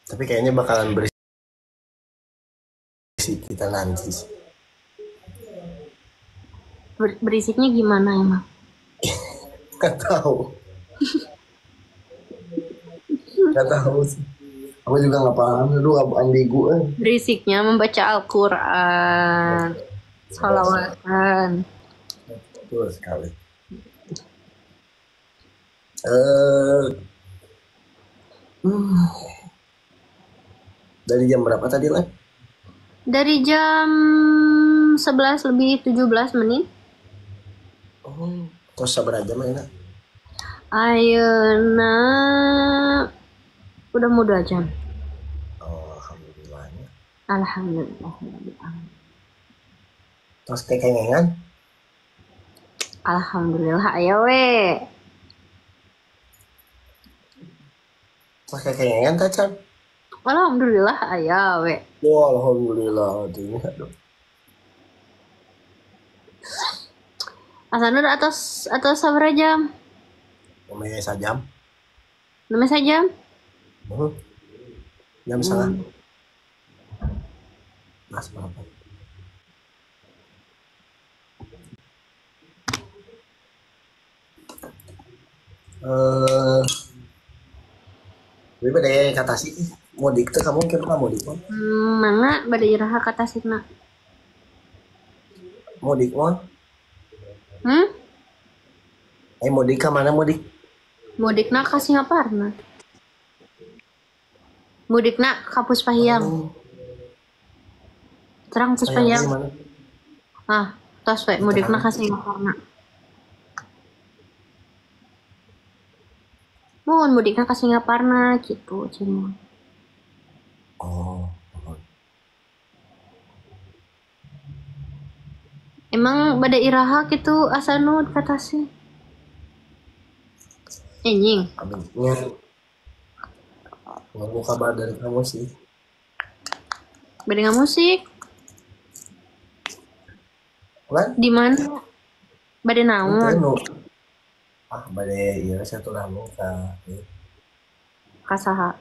Tapi kayaknya bakalan berisik kita nanti. Berisiknya gimana emang? Gak tahu, gak tahu sih. Aku juga nggak paham, dulu ambigu. Berisiknya membaca Al-Quran, salawatan. Betul sekali. Eh, dari jam berapa tadi lah? Dari jam 11 lebih 17 menit. Terus sabar aja mainnya. Ayeuna udah mau 2 jam. Oh, alhamdulillahnya. Alhamdulillah. Terus kekenyangan? Alhamdulillah ayo we. Terus kekenyangan tacan? Alhamdulillah ayo we. Oh, alhamdulillah. Ini aduh. Asanur atas sabar jam. Namanya sajam. Namanya saja. Jam setengah. Mas berapa? Tapi pada kata sih mudik tuh kamu kira mudik mah? Mana bade iraha kata sitna? Mudik mah? Hmm? Mudik ke mana mudik? Mudikna ka Singaparna. Mudikna ka Puspahyang. Terang Puspahyang. Gimana? Ah, tos we mudikna ka Singaparna. Mohon mudikna ka Singaparna gitu cenah. Oh. Emang bade iraha gitu asanud kata sih. Anjing. Abisnya nunggu kabar dari kamu sih. Bade musik. Kan? Di mana? Bade naon? Bade iya satu lamu Ka saha?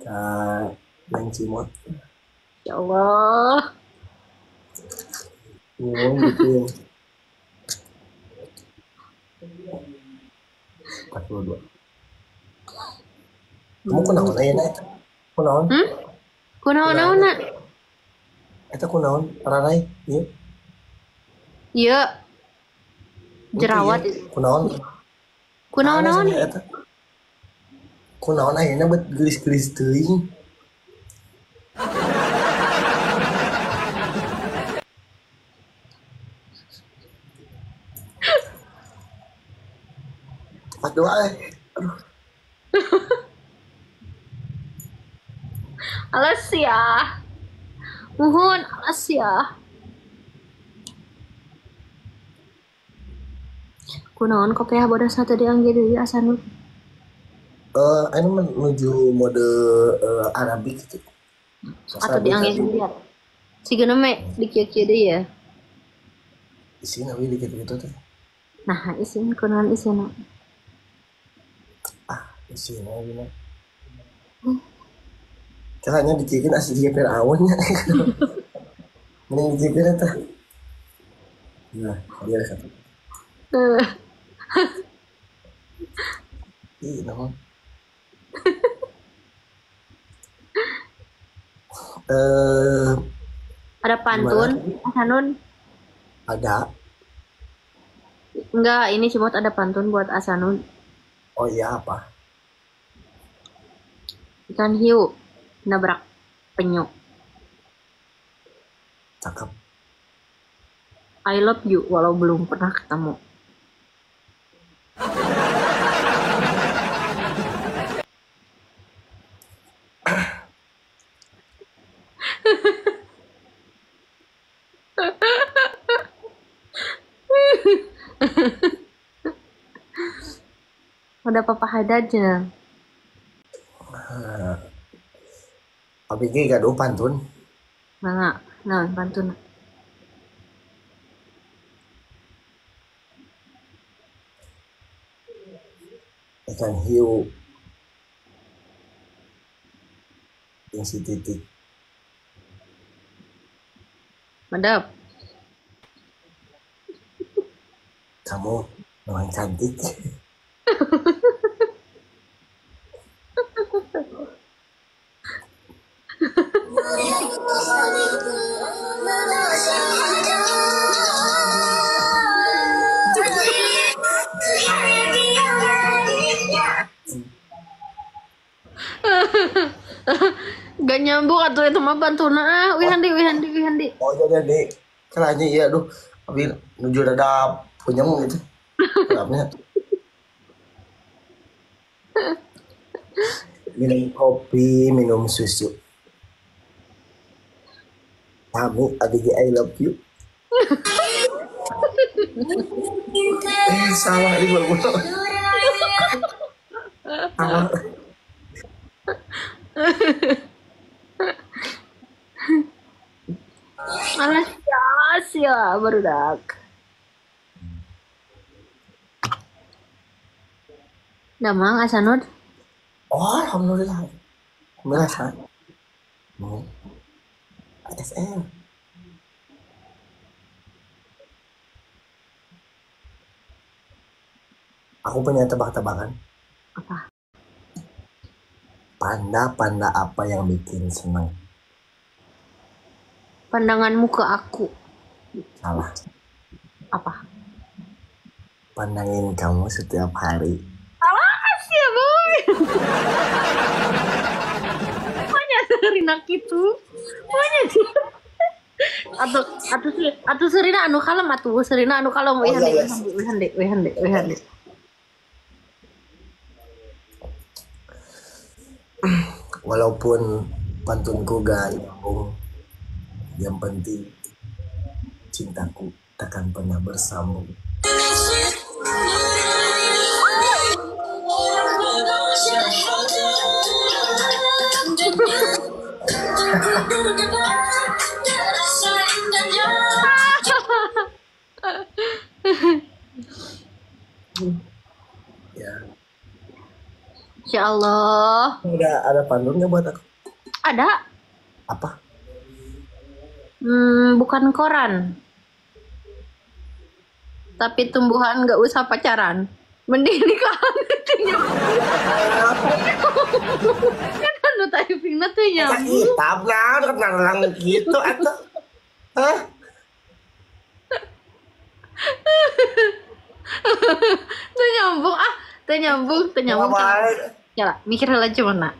ka yang Cimot. Ya Allah. Gitu. 42. Kamu kunaon aya na eta? Kunaon? Kunaon-naonna? Eta kunaon? Rarai? Ieu. Ieu. Jerawat. Kunaon? Kunaon-naon? Eta. Kunaon ayeuna bet gelis-gelis teuing. Pas doa aduh. Alas ya. Muhun alas ya. Kunaon kopiah bodas tadi angge deui asanun. Anu menuju mode Arabik gitu. Atau diangge lihat. Sigeuna me dikieu-kieu deui ya. Isina we dikit gitu teh. Nah, isin kunaon isina? Isina we mah. Caranya dicikeun asli dia Firaun nya. Mending dicikeun eta. Nah, biar satu. Ih, naon? Ada pantun asanun? Ada. Enggak, ini cuma ada pantun buat asanun. Oh iya apa? Ikan hiu nabrak penyu. Cakep. I love you walau belum pernah ketemu. Udah papa hadajnya. ABG gaduh pantun. Nah, pantun. Ikan hiu yang si titik. Madap. Kamu memang cantik. Gak nyambung atau itu mah bantu na. Wihandi. Oh iya deh. Kalanya iya aduh. Tapi nuju dadap punyang gitu. Kenapa? Minum kopi, minum susu. Kamu adik I love you. Salah ini gue. Salah. Alas ya barudak. Damang asanod. Oh, alhamdulillah. Alhamdulillah. San. Mau. ASL. Aku punya tebak-tebakan. Apa? Panda apa yang bikin senang? Pandanganmu ke aku. Salah. Apa? Pandangin kamu setiap hari. Awas ya boy. Banyak serina gitu. Banyak. Atau serina anu kalem atuh serina anu kalem wihande. Walaupun pantunku gak nyambung, yang penting cintaku takkan pernah bersambung. Ya. Insya Allah. Ada pantun nggak buat aku? Ada. Apa? Bukan koran. Tapi tumbuhan nggak usah pacaran. Mending nikahan itu nyambung. Kan anu typing tuh nyambung. Hitam lah, kenalan gitu atau? Hah? Tuh nyambung tuh nyambung. Ya, mikir lah cuman nak.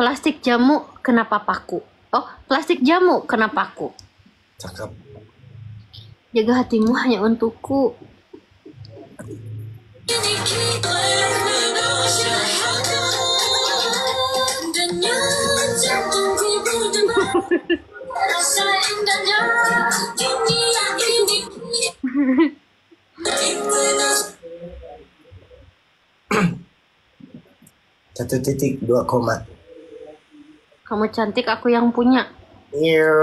Plastik jamu kenapa paku? Oh, plastik jamu kenapa paku? Cakep. Jaga hatimu hanya untukku. Satu titik 2 koma. Kamu cantik, aku yang punya. Iya.